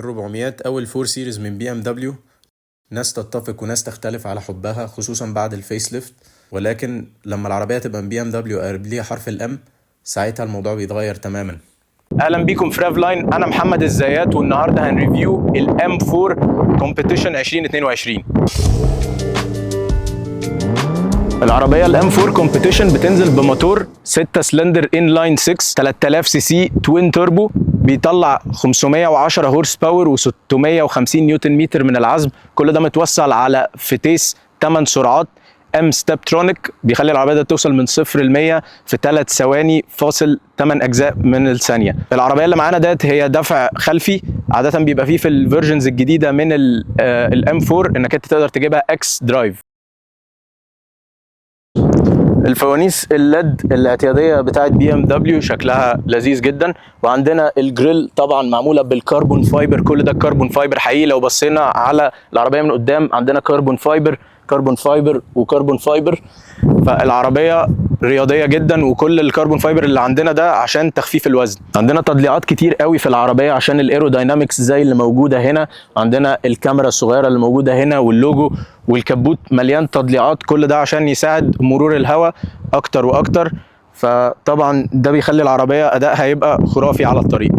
ال400 أو ال4 سيريز من بي ام دبليو، ناس تتفق وناس تختلف على حبها خصوصا بعد الفيس ليفت، ولكن لما العربية تبقى من بي ام دبليو قبليها حرف الام ساعتها الموضوع بيتغير تماما. اهلا بيكم في رافلاين، انا محمد الزيات والنهارده هنريفيو الام 4 كومبيتيشن 2022. العربيه الام 4 كومبيتيشن بتنزل بموتور 6 سلندر ان لاين 6 3000 سي سي توين توربو، بيطلع 510 هورس باور و650 نيوتن متر من العزم. كل ده متوصل على فتيس 8 سرعات ام ستابترونيك، بيخلي العربيه ده توصل من 0 ل 100 في 3 ثواني فاصل 8 اجزاء من الثانيه. العربيه اللي معانا ديت هي دفع خلفي، عاده بيبقى فيه في الفيرجنز الجديده من الام 4 انك انت تقدر تجيبها اكس درايف. الفوانيس الليد الاعتياديه بتاعت بي ام دبليو شكلها لذيذ جدا، وعندنا الجريل طبعا معموله بالكربون فايبر. كل ده كربون فايبر حقيقي. لو بصينا على العربيه من قدام عندنا كربون فايبر كربون فايبر وكربون فايبر، فالعربيه رياضيه جدا، وكل الكربون فايبر اللي عندنا ده عشان تخفيف الوزن. عندنا تضليعات كتير قوي في العربيه عشان الايروداينامكس زي اللي موجوده هنا، عندنا الكاميرا الصغيره اللي موجوده هنا واللوجو، والكبوت مليان تضليعات، كل ده عشان يساعد مرور الهواء اكتر واكتر. فطبعا ده بيخلي العربيه ادائها يبقى خرافي على الطريق.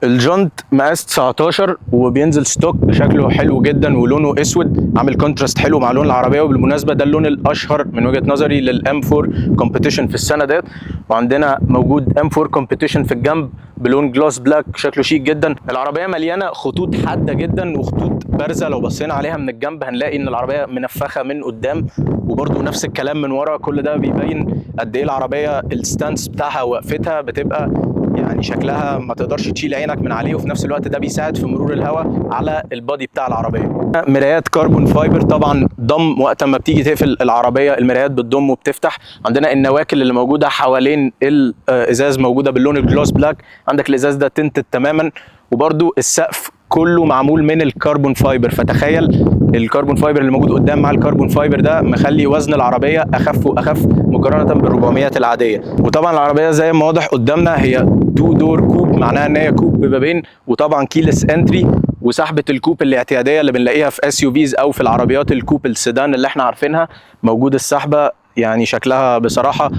الجنط مقاس 19 وبينزل ستوك، شكله حلو جدا ولونه اسود، عامل كونتراست حلو مع لون العربيه، وبالمناسبه ده اللون الاشهر من وجهه نظري للام 4 كومبيتيشن في السنه ديت. وعندنا موجود ام 4 كومبيتيشن في الجنب بلون جلاس بلاك، شكله شيك جدا. العربيه مليانه خطوط حاده جدا وخطوط بارزه، لو بصينا عليها من الجنب هنلاقي ان العربيه منفخه من قدام، وبرده نفس الكلام من ورا. كل ده بيبين قد ايه العربيه الستانس بتاعها ووقفتها بتبقى يعني شكلها ما تقدرش تشيل عينك من عليه، وفي نفس الوقت ده بيساعد في مرور الهواء على البادي بتاع العربيه. مرايات كربون فايبر طبعا ضم، وقت ما بتيجي تقفل العربيه المرايات بتضم وبتفتح. عندنا النواكل اللي موجوده حوالين الازاز موجوده باللون الجلاس بلاك، عندك الازاز ده تنتد تماما، وبرده السقف كله معمول من الكربون فايبر. فتخيل الكربون فايبر اللي موجود قدام مع الكربون فايبر ده مخلي وزن العربيه اخف واخف مقارنه بال400 العاديه. وطبعا العربيه زي ما واضح قدامنا هي 2 دور كوب، معناها ان هي كوب ببابين، وطبعا كيلس انتري، وسحبه الكوب الاعتياديه اللي بنلاقيها في اس يو فيز او في العربيات الكوب السيدان اللي احنا عارفينها، موجود السحبه. يعني شكلها بصراحه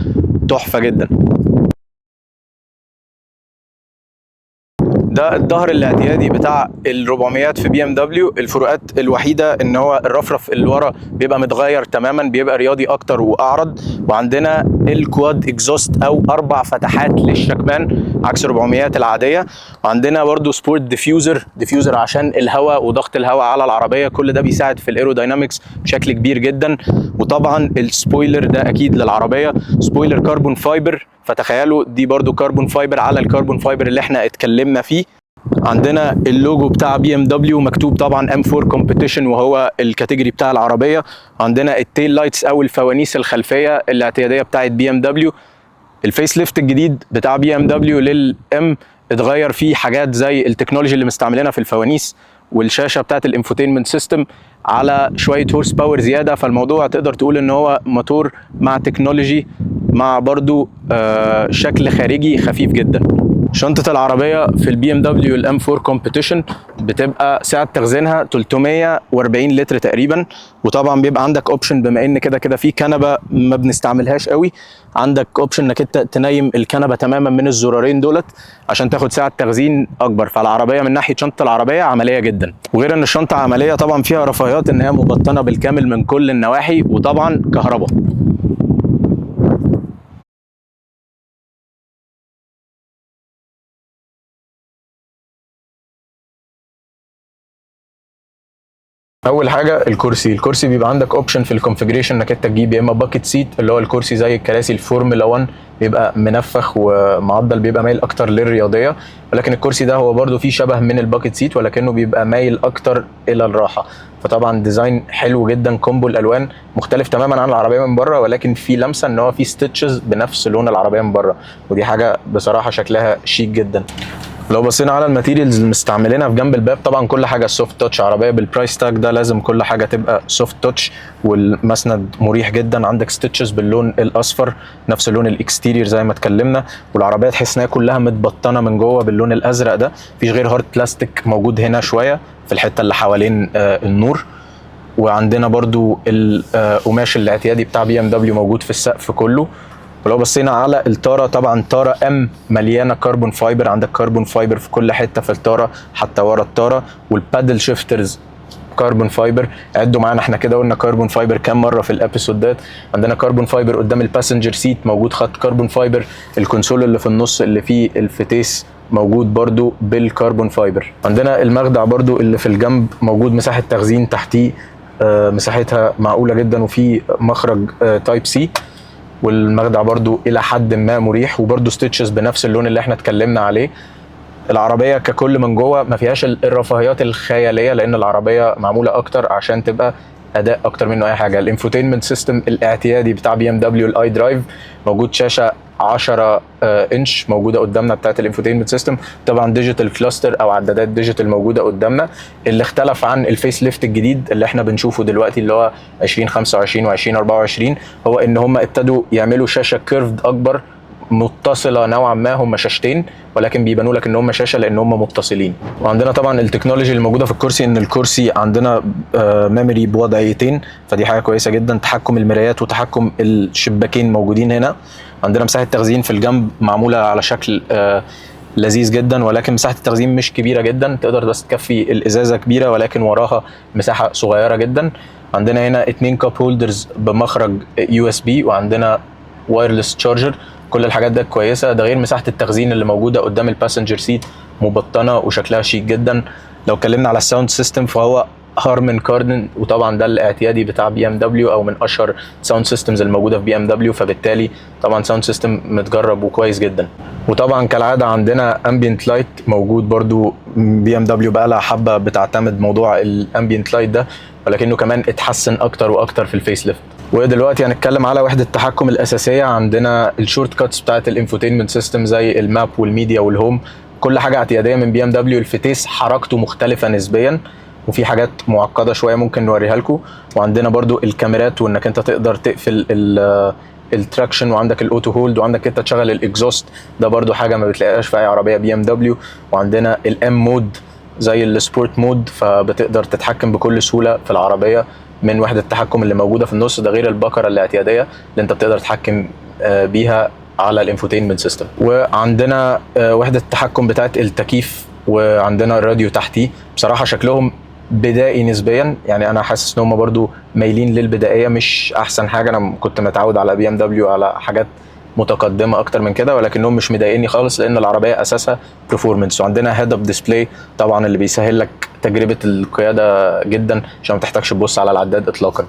تحفه جدا. ده الظهر الاعتيادي بتاع ال400 في بي ام دبليو. الفروقات الوحيده ان هو الرفرف اللي ورا بيبقى متغير تماما، بيبقى رياضي اكتر واعرض، وعندنا الكواد اكزوست او 4 فتحات للشكمان عكس 400 العاديه. وعندنا برده سبورت ديفيوزر عشان الهواء وضغط الهواء على العربيه، كل ده بيساعد في الايروداينامكس بشكل كبير جدا. وطبعا السبويلر ده اكيد للعربيه سبويلر كربون فايبر، فتخيلوا دي برضو كربون فايبر على الكربون فايبر اللي احنا اتكلمنا فيه. عندنا اللوجو بتاع بي ام دبليو مكتوب طبعا ام 4 كومبيتيشن وهو الكاتيجوري بتاع العربيه. عندنا التيل لايتس او الفوانيس الخلفيه الاعتياديه بتاعت بي ام دبليو. الفيس ليفت الجديد بتاع بي ام دبليو للام اتغير فيه حاجات زي التكنولوجي اللي مستعملينها في الفوانيس، والشاشه بتاعت الانفوتينمنت سيستم على شويه هورس باور زياده. فالموضوع تقدر تقول ان هو موتور مع تكنولوجي مع برضو شكل خارجي خفيف جدا. شنطه العربيه في البي ام دبليو الام 4 كومبيتيشن بتبقى سعه تخزينها 340 لتر تقريبا، وطبعا بيبقى عندك اوبشن بما ان كده كده في كنبه ما بنستعملهاش قوي، عندك اوبشن انك انت تنيم الكنبه تماما من الزرارين دولت عشان تاخد سعه تخزين اكبر. فالعربيه من ناحيه شنطه العربيه عمليه جدا، وغير ان الشنطه عمليه طبعا فيها رفاهيات ان هي مبطنه بالكامل من كل النواحي، وطبعا كهرباء. اول حاجه الكرسي بيبقى عندك اوبشن في الكونفيجريشن انك انت تجيب يا اما باكيت سيت اللي هو الكرسي زي الكراسي الفورمولا 1 بيبقى منفخ ومعضل، بيبقى مايل اكتر للرياضيه، ولكن الكرسي ده هو برده فيه شبه من الباكيت سيت ولكنه بيبقى مايل اكتر الى الراحه. فطبعا ديزاين حلو جدا، كومبو الالوان مختلف تماما عن العربيه من بره، ولكن في لمسه ان هو في ستيتشز بنفس لون العربيه من بره، ودي حاجه بصراحه شكلها شيك جدا. لو بصينا على الماتيريالز اللي مستعملينها في جنب الباب، طبعا كل حاجه سوفت تاتش. عربيه بالبرايس تاج ده لازم كل حاجه تبقى سوفت تاتش، والمسند مريح جدا. عندك ستيتشز باللون الاصفر نفس لون الاكستيرير زي ما اتكلمنا، والعربيه تحس انها كلها متبطنه من جوه باللون الازرق ده، مفيش غير هارد بلاستيك موجود هنا شويه في الحته اللي حوالين النور. وعندنا برضو القماش الاعتيادي بتاع BMW موجود في السقف كله. ولو بصينا على الطاره، طبعا طاره ام مليانه كربون فايبر، عندك كربون فايبر في كل حته في الطاره حتى ورا الطاره، والبادل شيفترز كربون فايبر. عدوا معانا احنا كده قلنا كربون فايبر كام مره في الابيسودات. عندنا كربون فايبر قدام الباسنجر سيت، موجود خط كربون فايبر. الكونسول اللي في النص اللي فيه الفتيس موجود برضو بالكربون فايبر. عندنا المخدع برضو اللي في الجنب موجود مساحه تخزين تحتيه، مساحتها معقوله جدا، وفي مخرج تايب سي. والمخدع برضو الى حد ما مريح، وبرضو ستيتشز بنفس اللون اللي احنا اتكلمنا عليه. العربيه ككل من جوه ما فيهاش الرفاهيات الخياليه، لان العربيه معموله اكتر عشان تبقى اداء اكتر منه اي حاجه. الانفوتينمنت سيستم الاعتيادي بتاع BMW الاي درايف موجود، شاشه 10 انش موجوده قدامنا بتاعت الانفوتينمنت سيستم. طبعا ديجيتال كلاستر او عدادات ديجيتال موجوده قدامنا. اللي اختلف عن الفيس ليفت الجديد اللي احنا بنشوفه دلوقتي اللي هو 2025 و2024 هو ان هم ابتدوا يعملوا شاشه كيرفد اكبر متصله نوعا ما. هم شاشتين ولكن بيبانوا لك ان هم شاشه لان هم متصلين. وعندنا طبعا التكنولوجي اللي موجوده في الكرسي، ان الكرسي عندنا ميموري بوضعيتين، فدي حاجه كويسه جدا. تحكم المرايات وتحكم الشباكين موجودين هنا. عندنا مساحه تخزين في الجنب معموله على شكل لذيذ جدا، ولكن مساحه التخزين مش كبيره جدا، تقدر بس تكفي الازازه كبيره ولكن وراها مساحه صغيره جدا. عندنا هنا 2 كاب هولدرز بمخرج USB، وعندنا وايرلس تشارجر. كل الحاجات ده كويسه، ده غير مساحه التخزين اللي موجوده قدام الباسنجر سيت مبطنه وشكلها شيك جدا. لو اتكلمنا على الساوند سيستم فهو هارمان كاردن، وطبعا ده الاعتيادي بتاع BMW او من اشهر ساوند سيستمز الموجوده في BMW، فبالتالي طبعا ساوند سيستم متجرب وكويس جدا. وطبعا كالعاده عندنا امبيانت لايت موجود برضو. BMW بقى لها حبه بتعتمد موضوع الامبيانت لايت ده، ولكنه كمان اتحسن اكتر واكتر في الفيس ليفت. ودلوقتي هنتكلم على وحده التحكم الاساسيه. عندنا الشورت كاتس بتاعت الانفوتينمنت سيستم زي الماب والميديا والهوم، كل حاجه اعتياديه من BMW. الفتيس حركته مختلفه نسبيا، وفي حاجات معقده شويه ممكن نوريها لكم. وعندنا برضو الكاميرات، وانك انت تقدر تقفل التراكشن، وعندك الاوتو هولد، وعندك انت تشغل الاكزوست، ده برضو حاجه ما بتلاقيهاش في اي عربيه BMW. وعندنا الام مود زي السبورت مود، فبتقدر تتحكم بكل سهوله في العربيه من وحده التحكم اللي موجوده في النص. ده غير البكره الاعتياديه اللي انت بتقدر تتحكم بيها على الانفوتينمنت سيستم. وعندنا وحده التحكم بتاعت التكييف، وعندنا الراديو تحتيه. بصراحه شكلهم بدائي نسبيا، يعني انا حاسس ان هم برضو مايلين للبدائيه، مش احسن حاجه. انا كنت متعود على BMW على حاجات متقدمه اكتر من كده، ولكنهم مش مضايقني خالص لان العربيه اساسها برفورمانس. وعندنا هيد اب ديسبلاي طبعا اللي بيسهل لك تجربه القياده جدا عشان ما تحتاجش تبص على العداد اطلاقا.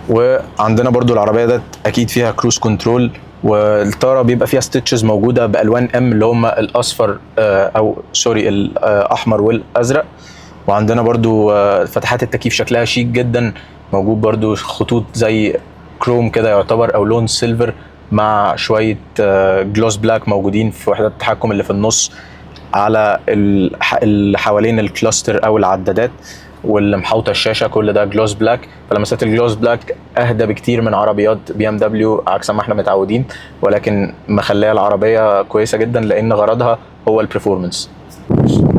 وعندنا برضو العربيه ده اكيد فيها كروز كنترول، والطاره بيبقى فيها ستيتشز موجوده بالوان ام اللي هم الاصفر او سوري الاحمر والازرق. وعندنا برضو فتحات التكييف شكلها شيك جدا، موجود برضو خطوط زي كروم كده يعتبر او لون سيلفر مع شويه جلوس بلاك موجودين في وحدات التحكم اللي في النص على اللي حوالين الكلاستر او العدادات واللي محوطه الشاشه. كل ده جلوس بلاك، فلمسات الجلوس بلاك اهدى بكتير من عربيات BMW عكس ما احنا متعودين، ولكن مخليه العربيه كويسه جدا لان غرضها هو البرفورمانس.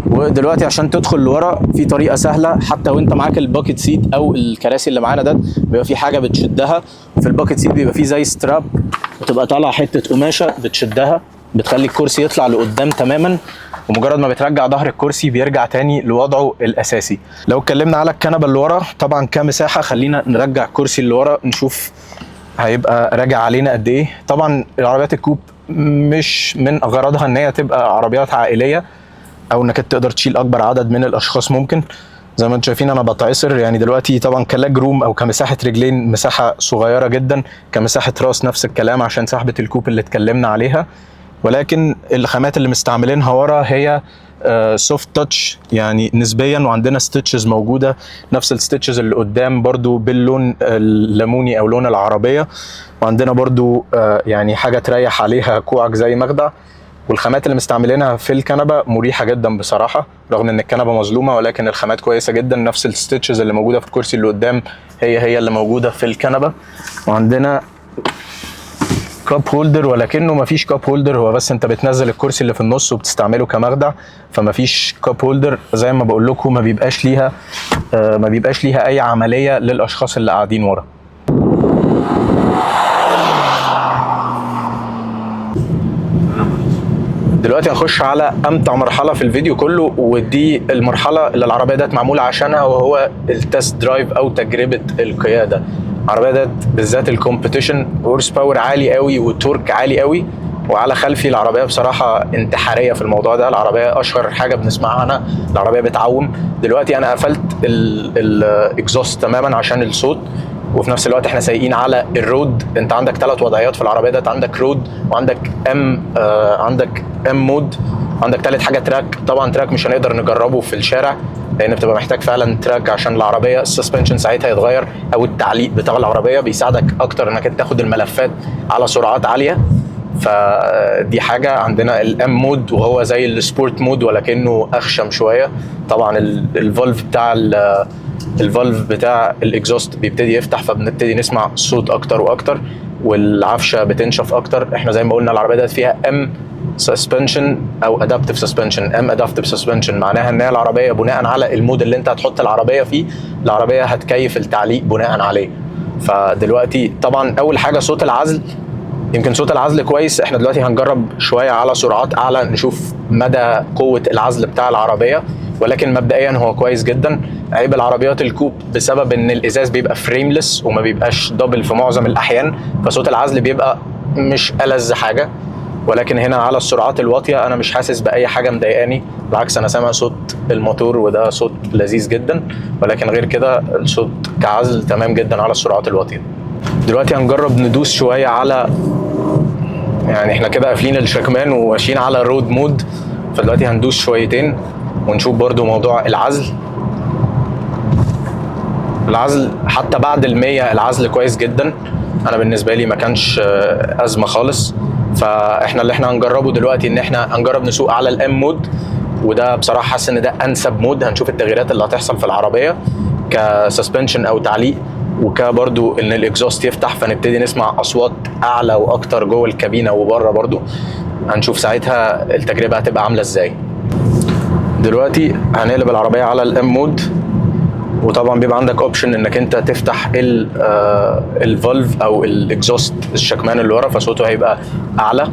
ودلوقتي عشان تدخل لورا في طريقه سهله، حتى وانت معاك الباكيت سيت او الكراسي اللي معانا ده بيبقى في حاجه بتشدها. في الباكيت سيت بيبقى في زي ستراب، بتبقى طالعه حته قماشه بتشدها، بتخلي الكرسي يطلع لقدام تماما، ومجرد ما بترجع ظهر الكرسي بيرجع تاني لوضعه الاساسي. لو اتكلمنا على الكنبه اللي ورا، طبعا كمساحه خلينا نرجع الكرسي اللي ورا نشوف هيبقى راجع علينا قد ايه. طبعا العربيات الكوب مش من غرضها ان هي تبقى عربيات عائليه او انك تقدر تشيل اكبر عدد من الاشخاص. ممكن زي ما انتم شايفين انا بتعصر، يعني دلوقتي طبعا كلاج روم او كمساحه رجلين مساحه صغيره جدا، كمساحه راس نفس الكلام عشان سحبه الكوب اللي اتكلمنا عليها. ولكن الخامات اللي مستعملينها ورا هي سوفت تاتش يعني نسبيا، وعندنا ستيتشز موجوده نفس الستيتشز اللي قدام برضو باللون الليموني او لون العربيه. وعندنا برضو يعني حاجه تريح عليها كوعك زي مخدع، والخامات اللي مستعملينها في الكنبه مريحه جدا بصراحه، رغم ان الكنبه مظلومه ولكن الخامات كويسه جدا. نفس الستيتشز اللي موجوده في الكرسي اللي قدام هي اللي موجوده في الكنبه. وعندنا كاب هولدر، ولكنه مفيش كاب هولدر، هو بس انت بتنزل الكرسي اللي في النص وبتستعمله كمخدع، فمفيش كاب هولدر. زي ما بقول لكم ما بيبقاش ليها اي عمليه للاشخاص اللي قاعدين ورا. دلوقتي هنخش على امتع مرحله في الفيديو كله، ودي المرحله اللي العربيه ديت معموله عشانها، وهو التست درايف او تجربه القياده. العربيه ديت بالذات الكومبيتيشن هورس باور عالي قوي وتورك عالي قوي، وعلى خلفي العربيه بصراحه انتحاريه في الموضوع ده. العربيه اشهر حاجه بنسمعها عنها العربيه بتعوم. دلوقتي انا قفلت الاكزوست تماما عشان الصوت، وفي نفس الوقت احنا سايقين على الرود. انت عندك 3 وضعيات في العربيه ديت، عندك رود وعندك ام مود، عندك ثالث حاجه تراك. طبعا تراك مش هنقدر نجربه في الشارع لان بتبقى محتاج فعلا تراك عشان العربيه السسبنشن ساعتها يتغير، او التعليق بتاع العربيه بيساعدك اكتر انك تاخد الملفات على سرعات عاليه. فدي حاجه. عندنا الام مود وهو زي السبورت مود ولكنه اخشم شويه. طبعا الفالف بتاع الاكزوست بيبتدي يفتح، فبنبتدي نسمع صوت اكتر واكتر، والعفشه بتنشف اكتر. احنا زي ما قلنا العربيه ديت فيها ام سسبنشن او ادابتيف سسبنشن. ام ادابتيف سسبنشن معناها ان هي العربيه بناء على المود اللي انت هتحط العربيه فيه، العربيه هتكيف التعليق بناء عليه. فدلوقتي طبعا اول حاجه صوت العزل، يمكن صوت العزل كويس. احنا دلوقتي هنجرب شويه على سرعات اعلى نشوف مدى قوه العزل بتاع العربيه، ولكن مبدئيا هو كويس جدا. عيب العربيات الكوب بسبب ان الازاز بيبقى فريملس وما بيبقاش دبل في معظم الاحيان، فصوت العزل بيبقى مش ألذ حاجه. ولكن هنا على السرعات الواطيه انا مش حاسس باي حاجه مضايقاني، بالعكس انا سامع صوت الموتور وده صوت لذيذ جدا. ولكن غير كده الصوت كعزل تمام جدا على السرعات الواطيه. دلوقتي هنجرب ندوس شويه على، يعني احنا كده قافلين الشكمان وماشيين على رود مود، فدلوقتي هندوس شويتين ونشوف برضو موضوع العزل. العزل حتى بعد 100 العزل كويس جدا، انا بالنسبه لي ما كانش ازمه خالص. فاحنا اللي احنا هنجربه دلوقتي ان احنا هنجرب نسوق على الام مود، وده بصراحه حاسس ان ده انسب مود. هنشوف التغييرات اللي هتحصل في العربيه كسسبنشن او تعليق، وكبرضو ان الاكزوست يفتح فنبتدي نسمع اصوات اعلى واكتر جوه الكابينه وبره برضو. هنشوف ساعتها التجربه هتبقى عامله ازاي. دلوقتي هنقلب العربيه على الام مود، وطبعا بيبقى عندك اوبشن انك انت تفتح الفالف او الاكزوست الشكمان اللي ورا، فصوته هيبقى اعلى.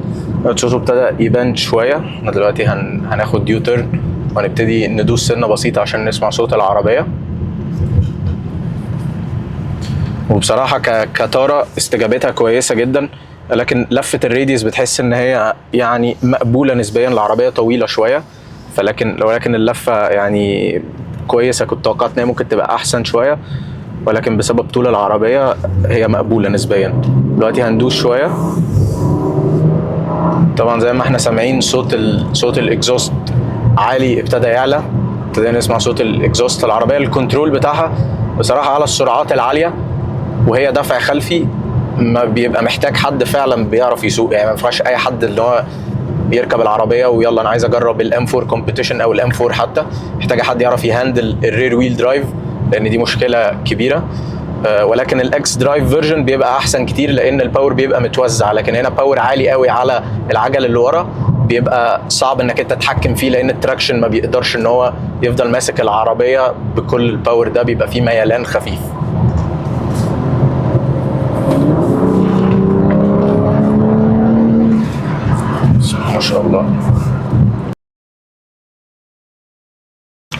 صوته ابتدى يبان شويه. احنا دلوقتي هناخد يو تيرن وهنبتدي ندوس سنه بسيطه عشان نسمع صوت العربيه. وبصراحه كتاره استجابتها كويسه جدا، لكن لفه الراديوس بتحس ان هي يعني مقبوله نسبيا. العربيه طويله شويه ولكن اللفه يعني كويسه. كنت توقعت ان هي ممكن تبقى احسن شويه، ولكن بسبب طول العربيه هي مقبوله نسبيا. دلوقتي هندوس شويه. طبعا زي ما احنا سامعين صوت الاكزوست عالي، ابتدى يعلى، ابتدينا نسمع صوت الاكزوست. العربيه الكنترول بتاعها بصراحه على السرعات العاليه وهي دفع خلفي ما بيبقى محتاج حد فعلا بيعرف يسوق. يعني ما ينفعش اي حد اللي هو يركب العربيه ويلا انا عايز اجرب الام 4 كومبيتيشن او الام 4 حتى، محتاجه حد يعرف يهندل الرير ويل درايف لان دي مشكله كبيره. ولكن الاكس درايف فيرجن بيبقى احسن كتير لان الباور بيبقى متوزع، لكن هنا باور عالي قوي على العجل اللي ورا بيبقى صعب انك انت تتحكم فيه، لان التراكشن ما بيقدرش ان هو يفضل ماسك العربيه بكل الباور ده، بيبقى فيه ميلان خفيف. ما شاء الله.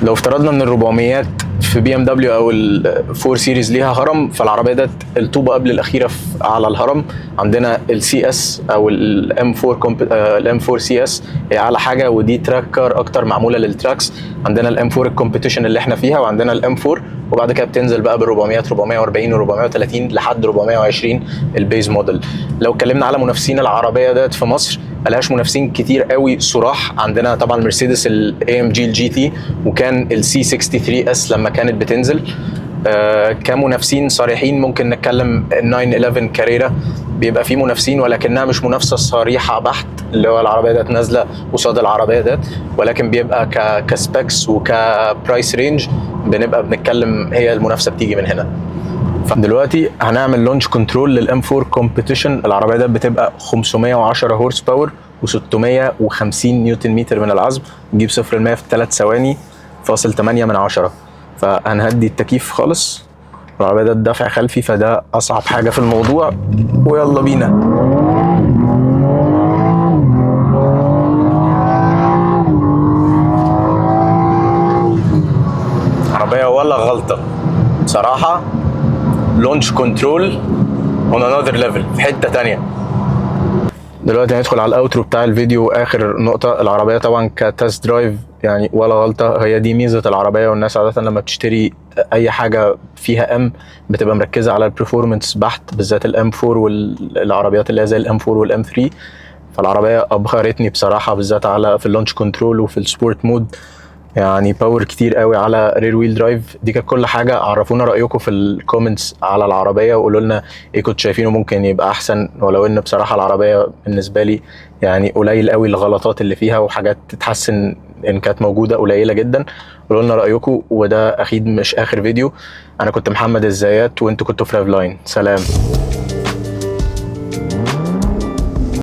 لو افترضنا ان ال400 في بي ام دبليو او ال4 سيريز ليها هرم، فالعربيه ديت الطوبه قبل الاخيره على الهرم. عندنا السي اس او الام 4 سي اس هي اعلى حاجه، ودي تراك كار اكتر معموله للتراكس. عندنا الام 4 الكومبيتيشن اللي احنا فيها، وعندنا الام 4، وبعد كده بتنزل بقى بال 400 440 و430 لحد 420 البيز موديل. لو اتكلمنا على منافسين العربيه ديت في مصر، ملهاش منافسين كتير قوي صراح. عندنا طبعا مرسيدس الاي ام جي الجي تي، وكان السي 63 اس لما كانت بتنزل. كمنافسين صريحين ممكن نتكلم 911 كاريرا، بيبقى فيه منافسين ولكنها مش منافسه صريحه بحت، اللي هو العربيه ديت نازله قصاد العربيه ديت، ولكن بيبقى كسبيكس وكبرايس رينج بنبقى بنتكلم، هي المنافسه بتيجي من هنا. فدلوقتي هنعمل لونش كنترول للام 4 كومبيتيشن. العربيه ديت بتبقى 510 هورس باور و650 نيوتن متر من العزم، نجيب 0 ل 100 في 3 ثواني فاصل 8 من 10. فهنهدي التكييف خالص. العربيه ده دفع خلفي فده اصعب حاجه في الموضوع، ويلا بينا. عربيه ولا غلطه بصراحه، لونش كنترول اون انذر ليفل، في حته تانية. دلوقتي هندخل على الاوترو بتاع الفيديو. اخر نقطه، العربيه طبعا كتست درايف يعني ولا غلطه، هي دي ميزه العربيه. والناس عاده لما بتشتري اي حاجه فيها ام بتبقى مركزه على البرفورمانس بحت، بالذات الام 4 والعربيات اللي هي زي الام 4 والام 3. فالعربيه ابهرتني بصراحه، بالذات على في اللونش كنترول وفي السبورت مود، يعني باور كتير قوي على رير ويل درايف. دي كانت كل حاجه. عرفونا رايكم في الكومنتس على العربيه وقولوا لنا ايه كنتوا شايفينه ممكن يبقى احسن. ولو ان بصراحه العربيه بالنسبه لي يعني قليل قوي الغلطات اللي فيها، وحاجات تتحسن ان كانت موجوده قليله جدا. قولوا لنا رايكم. وده اكيد مش اخر فيديو. انا كنت محمد الزيات وانتوا كنتوا في لايف لاين. سلام.